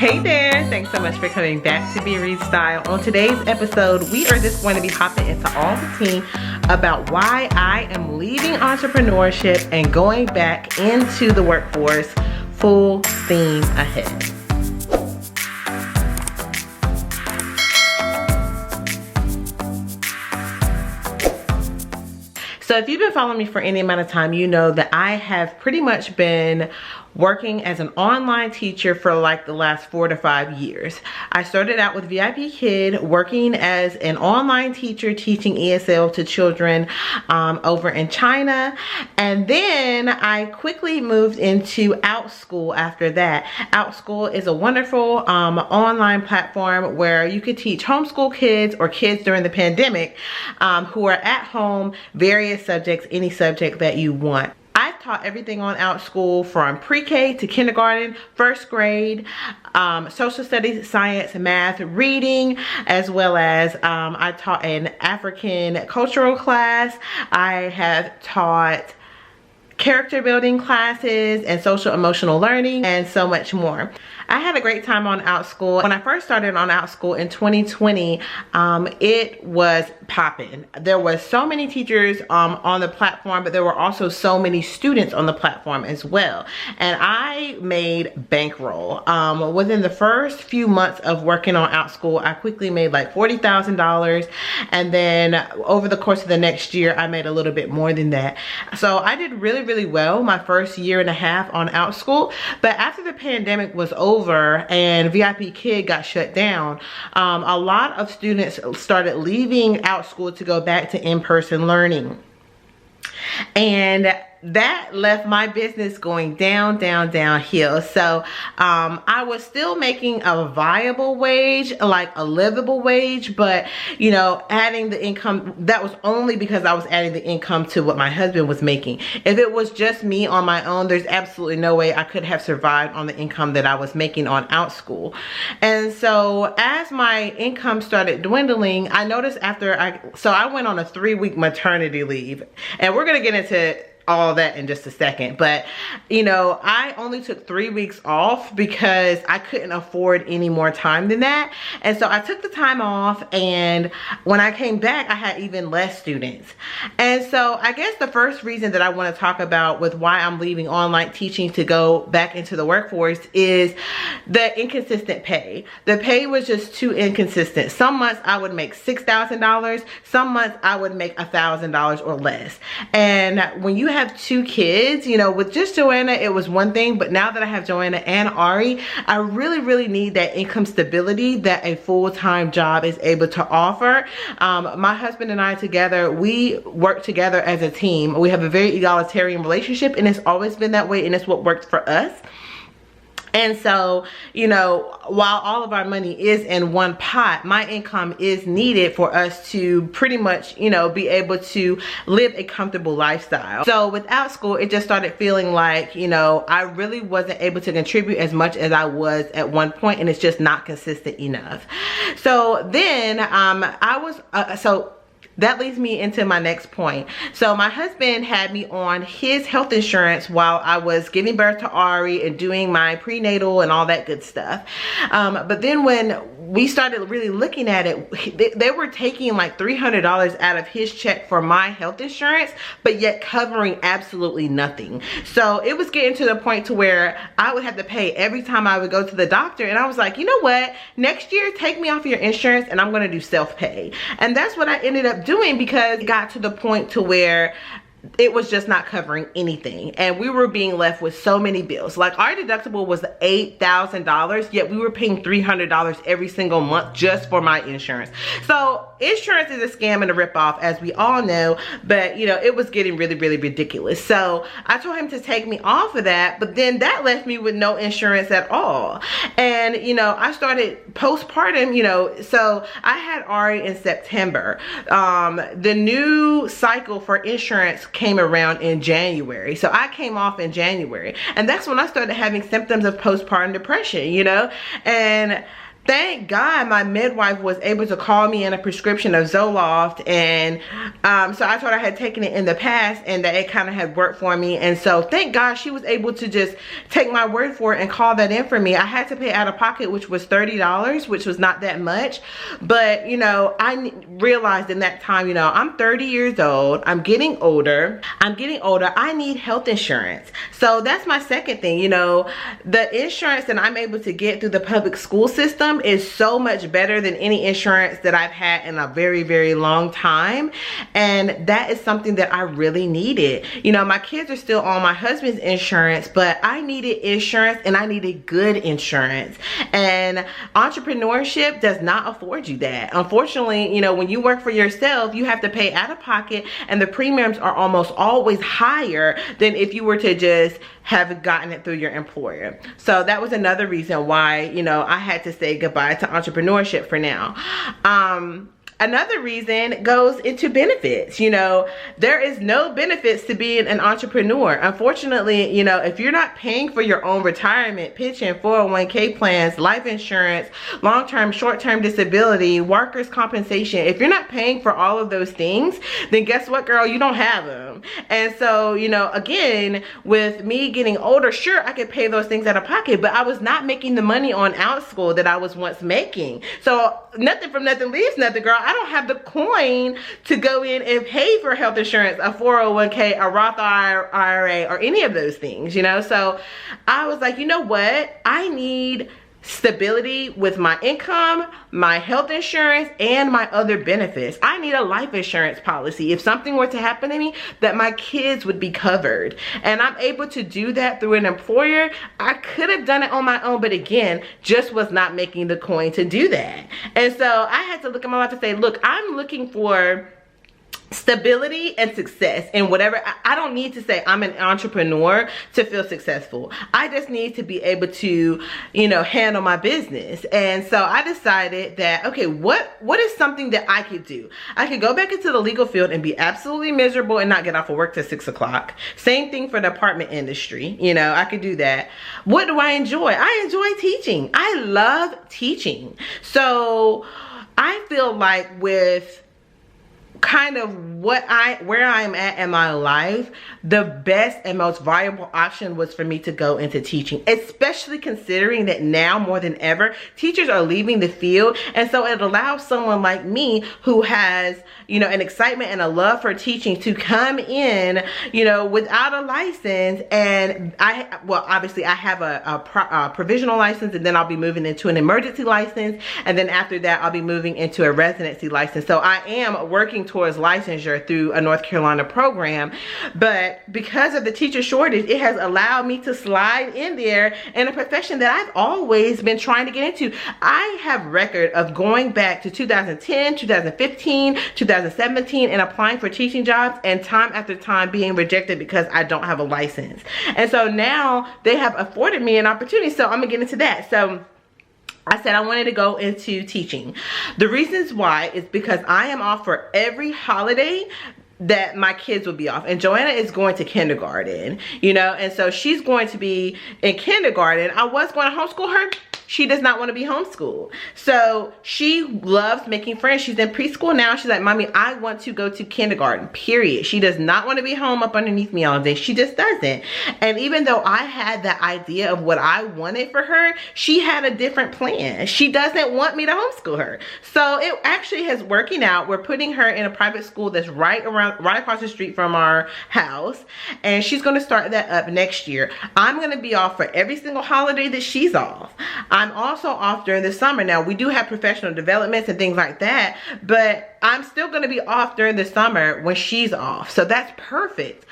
Hey there, thanks so much for coming back to Be Read Style. On today's episode, we are just going to be hopping into all the tea about why I am leaving entrepreneurship and going back into the workforce full steam ahead. So if you've been following me for any amount of time, you know that I have pretty much been working as an online teacher for like the last 4 to 5 years. I started out with VIP Kid working as an online teacher teaching ESL to children over in China. And then I quickly moved into OutSchool after that. OutSchool is a wonderful online platform where you could teach homeschool kids or kids during the pandemic who are at home, various subjects, any subject that you want. I've taught everything on OutSchool from pre-K to kindergarten, first grade, social studies, science, math, reading, as well as I taught an African cultural class. I have taught character building classes and social emotional learning and so much more. I had a great time on OutSchool. When I first started on OutSchool in 2020, it was popping. There was so many teachers on the platform, but there were also so many students on the platform as well. And I made bankroll. Within the first few months of working on OutSchool, I quickly made like $40,000. And then over the course of the next year, I made a little bit more than that. So I did really well my first year and a half on OutSchool. But after the pandemic was over and VIP Kid got shut down, a lot of students started leaving OutSchool to go back to in-person learning. And that left my business going downhill. So I was still making a viable wage, like a livable wage, but you know, adding the income, that was only because I was adding the income to what my husband was making. If it was just me on my own, there's absolutely no way I could have survived on the income that I was making on OutSchool. And so as my income started dwindling, I noticed I went on a 3-week maternity leave, and we're gonna get into all that in just a second. But you know, I only took 3 weeks off because I couldn't afford any more time than that. And so I took the time off, and when I came back, I had even less students. And so I guess the first reason that I want to talk about with why I'm leaving online teaching to go back into the workforce is the inconsistent pay. The pay was just too inconsistent. Some months I would make $6,000, some months I would make $1,000 or less. And when you have 2 kids, you know, with just Joanna it was one thing, but now that I have Joanna and Ari, I really need that income stability that a full-time job is able to offer. My husband and I together, we work together as a team. We have a very egalitarian relationship, and it's always been that way, and it's what worked for us. And so, you know, while all of our money is in one pot, my income is needed for us to pretty much, you know, be able to live a comfortable lifestyle. So with OutSchool, it just started feeling like, you know, I really wasn't able to contribute as much as I was at one point, and it's just not consistent enough. So then that leads me into my next point. So my husband had me on his health insurance while I was giving birth to Ari and doing my prenatal and all that good stuff. But then when we started really looking at it, they were taking like $300 out of his check for my health insurance, but yet covering absolutely nothing. So it was getting to the point to where I would have to pay every time I would go to the doctor. And I was like, you know what? Next year, take me off your insurance and I'm gonna do self-pay. And that's what I ended up doing, because it got to the point to where it was just not covering anything, and we were being left with so many bills. Like our deductible was $8,000, yet we were paying $300 every single month just for my insurance. So insurance is a scam and a ripoff, as we all know, but you know, it was getting really ridiculous. So I told him to take me off of that, but then that left me with no insurance at all. And you know, I started postpartum, you know, so I had Ari in September. The new cycle for insurance came around in January. So I came off in January, and that's when I started having symptoms of postpartum depression, you know, and thank God my midwife was able to call me in a prescription of Zoloft, and so I told her I had taken it in the past and that it kind of had worked for me, and so thank God she was able to just take my word for it and call that in for me. I had to pay out of pocket, which was $30, which was not that much, but you know, I realized in that time, you know, I'm 30 years old, I'm getting older, I need health insurance. So that's my second thing, you know, the insurance that I'm able to get through the public school system is so much better than any insurance that I've had in a very, very long time. And that is something that I really needed. You know, my kids are still on my husband's insurance, but I needed insurance, and I needed good insurance. And entrepreneurship does not afford you that. Unfortunately, you know, when you work for yourself, you have to pay out of pocket, and the premiums are almost always higher than if you were to just have gotten it through your employer. So that was another reason why, you know, I had to say goodbye to entrepreneurship for now. Another reason goes into benefits. You know, there is no benefits to being an entrepreneur. Unfortunately, you know, if you're not paying for your own retirement, pension, 401k plans, life insurance, long-term, short-term disability, workers' compensation, if you're not paying for all of those things, then guess what, girl? You don't have them. And so, you know, again, with me getting older, sure, I could pay those things out of pocket, but I was not making the money on OutSchool that I was once making. So nothing from nothing leaves nothing, girl. I don't have the coin to go in and pay for health insurance, a 401k, a Roth IRA, or any of those things, you know? So I was like, you know what? I need stability with my income, my health insurance, and my other benefits. I need a life insurance policy. If something were to happen to me, that my kids would be covered. And I'm able to do that through an employer. I could have done it on my own, but again, just was not making the coin to do that. And so I had to look at my life and say, look, I'm looking for stability and success in whatever. I don't need to say I'm an entrepreneur to feel successful. I just need to be able to, you know, handle my business. And so I decided that, okay, what is something that I could do? I could go back into the legal field and be absolutely miserable and not get off of work till 6 o'clock. Same thing for the apartment industry. You know, I could do that. What do I enjoy? I enjoy teaching. I love teaching. So I feel like with kind of where I'm at in my life, the best and most viable option was for me to go into teaching, especially considering that now more than ever, teachers are leaving the field. And so it allows someone like me who has, you know, an excitement and a love for teaching to come in, you know, without a license. And obviously I have a provisional license, and then I'll be moving into an emergency license. And then after that, I'll be moving into a residency license. So I am working towards licensure through a North Carolina program, but because of the teacher shortage, it has allowed me to slide in there in a profession that I've always been trying to get into. I have record of going back to 2010, 2015, 2017 and applying for teaching jobs, and time after time being rejected because I don't have a license. And so now they have afforded me an opportunity, so I'm gonna get into that. So I said I wanted to go into teaching. The reasons why is because I am off for every holiday that my kids will be off, and Joanna is going to kindergarten, you know, and so she's going to be in kindergarten. I was going to homeschool her. She does not want to be homeschooled. So she loves making friends. She's in preschool now. She's like, Mommy, I want to go to kindergarten, period. She does not want to be home up underneath me all day. She just doesn't. And even though I had that idea of what I wanted for her, she had a different plan. She doesn't want me to homeschool her. So it actually is working out. We're putting her in a private school that's right across the street from our house. And she's going to start that up next year. I'm going to be off for every single holiday that she's off. I'm also off during the summer. Now, we do have professional developments and things like that, but I'm still going to be off during the summer when she's off. So that's perfect.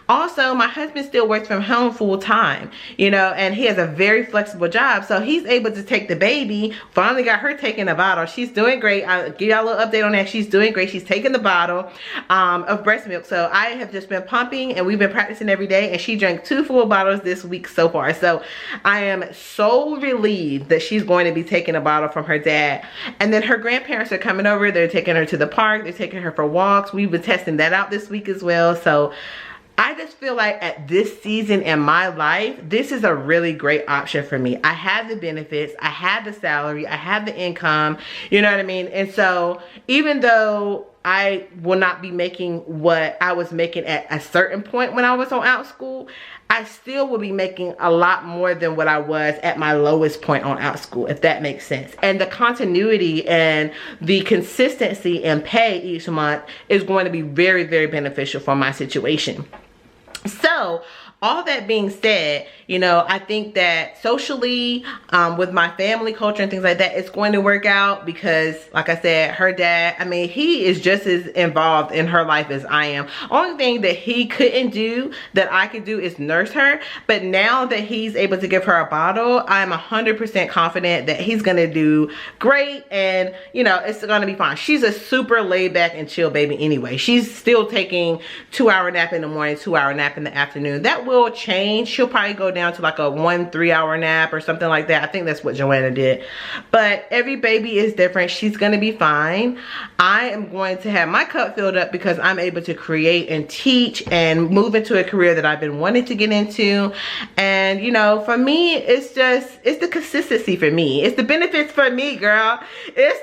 Also, my husband still works from home full time, you know, and he has a very flexible job. So he's able to take the baby. Finally got her taking a bottle. She's doing great. I'll give y'all a little update on that. She's doing great. She's taking the bottle of breast milk. So I have just been pumping, and we've been practicing every day, and she drank 2 full bottles this week so far. So I am so relieved that she's going to be taking a bottle from her dad. And then her grandparents are coming over. They're taking her to the park. They're taking her for walks. We've been testing that out this week as well. So I just feel like at this season in my life, this is a really great option for me. I have the benefits, I have the salary, I have the income, you know what I mean? And so even though I will not be making what I was making at a certain point when I was on out school, I still will be making a lot more than what I was at my lowest point on out school, if that makes sense. And the continuity and the consistency in pay each month is going to be very, very beneficial for my situation. So all that being said, you know, I think that socially, with my family culture and things like that, it's going to work out because, like I said, her dad, I mean, he is just as involved in her life as I am. Only thing that he couldn't do that I could do is nurse her. But now that he's able to give her a bottle, I'm 100% confident that he's going to do great. And, you know, it's going to be fine. She's a super laid back and chill baby anyway. She's still taking 2-hour nap in the morning, 2-hour nap in the afternoon. That will change. She'll probably go down to like a 1 3-hour nap or something like that. I think that's what Joanna did. But every baby is different. She's going to be fine. I am going to have my cup filled up because I'm able to create and teach and move into a career that I've been wanting to get into. And you know, for me, it's the consistency for me. It's the benefits for me, girl. It's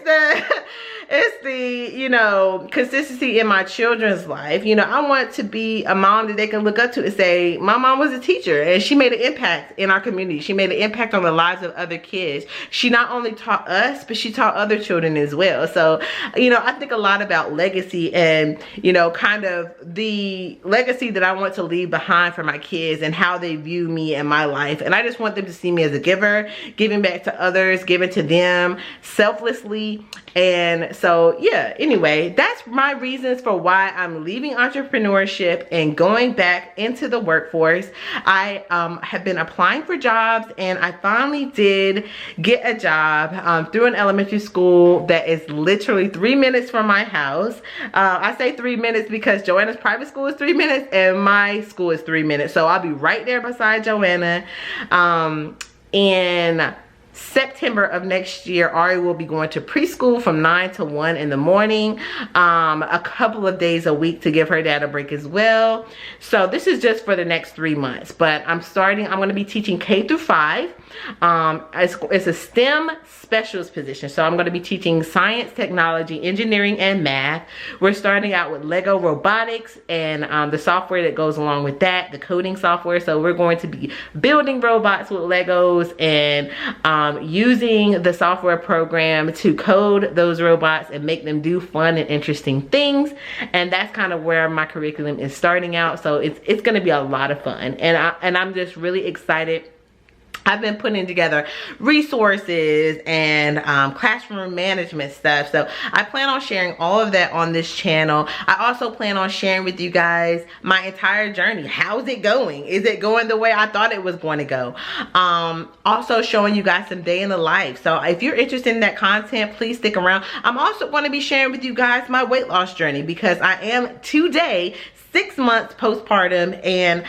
the, you know, consistency in my children's life. You know, I want to be a mom that they can look up to and say, my mom was a teacher and she made an impact in our community. She made an impact on the lives of other kids. She not only taught us, but she taught other children as well. So, you know, I think a lot about legacy and, you know, kind of the legacy that I want to leave behind for my kids and how they view me and my life. And I just want them to see me as a giver, giving back to others, giving to them selflessly. And so, yeah, anyway, that's my reasons for why I'm leaving entrepreneurship and going back into the workforce. I have been applying for jobs and I finally did get a job through an elementary school that is literally 3 minutes from my house. I say 3 minutes because Joanna's private school is 3 minutes and my school is 3 minutes. So I'll be right there beside Joanna. And September of next year, Ari will be going to preschool from 9 to 1 in the morning, a couple of days a week to give her dad a break as well. So this is just for the next 3 months, but I'm going to be teaching K through 5. It's a STEM specialist position. So I'm going to be teaching science, technology, engineering, and math. We're starting out with Lego robotics and the software that goes along with that, the coding software. So we're going to be building robots with Legos and using the software program to code those robots and make them do fun and interesting things. And that's kind of where my curriculum is starting out. So it's going to be a lot of fun. And I'm just really excited. I've been putting together resources and classroom management stuff. So I plan on sharing all of that on this channel. I also plan on sharing with you guys my entire journey. How's it going? Is it going the way I thought it was going to go? Also showing you guys some day in the life. So if you're interested in that content, please stick around. I'm also going to be sharing with you guys my weight loss journey because I am today 6 months postpartum and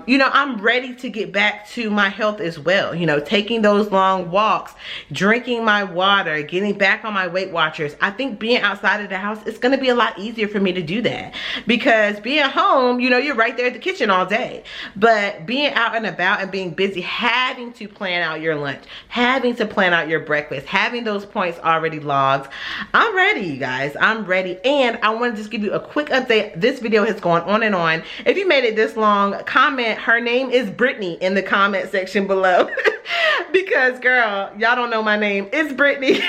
you know, I'm ready to get back to my health as well. You know, taking those long walks, drinking my water, getting back on my Weight Watchers. I think being outside of the house, it's going to be a lot easier for me to do that because being home, you know, you're right there at the kitchen all day. But being out and about and being busy, having to plan out your lunch, having to plan out your breakfast, having those points already logged, I'm ready, you guys. I'm ready. And I want to just give you a quick update. This video has gone on and on. If you made it this long, comment her name is Brittany in the comment section below because girl, y'all don't know my name. It's Brittany.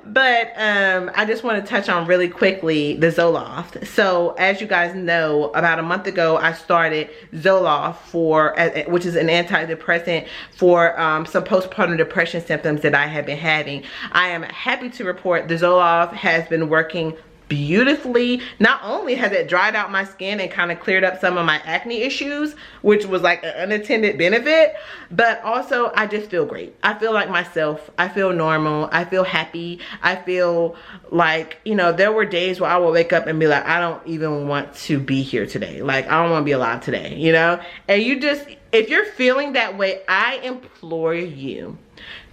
But I just want to touch on really quickly the Zoloft. So as you guys know, about a month ago I started Zoloft which is an antidepressant for some postpartum depression symptoms that I have been having. I am happy to report the Zoloft has been working beautifully. Not only has it dried out my skin and kind of cleared up some of my acne issues, which was like an unintended benefit, but also I just feel great. I feel like myself. I feel normal. I feel happy. I feel like, you know, there were days where I would wake up and be like, I don't even want to be here today. Like, I don't want to be alive today, you know? And you just, if you're feeling that way, I implore you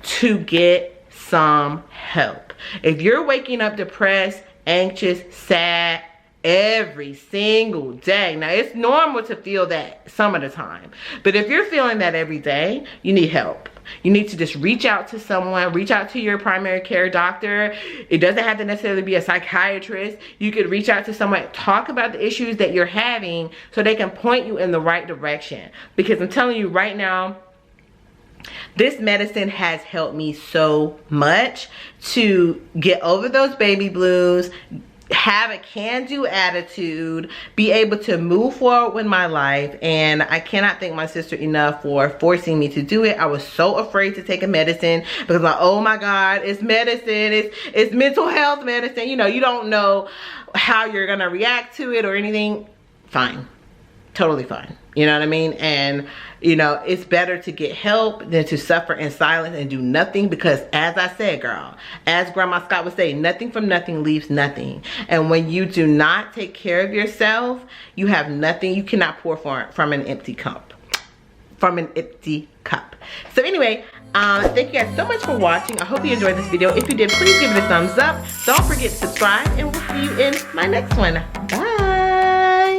to get some help. If you're waking up depressed, anxious, sad, every single day. Now, it's normal to feel that some of the time, but if you're feeling that every day, you need help. You need to just reach out to someone, reach out to your primary care doctor. It doesn't have to necessarily be a psychiatrist. You could reach out to someone, talk about the issues that you're having so they can point you in the right direction. Because I'm telling you right now, this medicine has helped me so much to get over those baby blues, have a can-do attitude, be able to move forward with my life. And I cannot thank my sister enough for forcing me to do it. I was so afraid to take a medicine because, like, oh my God, it's medicine, it's mental health medicine. You know, you don't know how you're gonna react to it or anything. Fine, totally fine. You know what I mean? And you know, it's better to get help than to suffer in silence and do nothing, because as I said, girl, as Grandma Scott would say, nothing from nothing leaves nothing. And when you do not take care of yourself, you have nothing. You cannot pour from an empty cup. From an empty cup. So anyway, thank you guys so much for watching. I hope you enjoyed this video. If you did, please give it a thumbs up. Don't forget to subscribe, and we'll see you in my next one. Bye.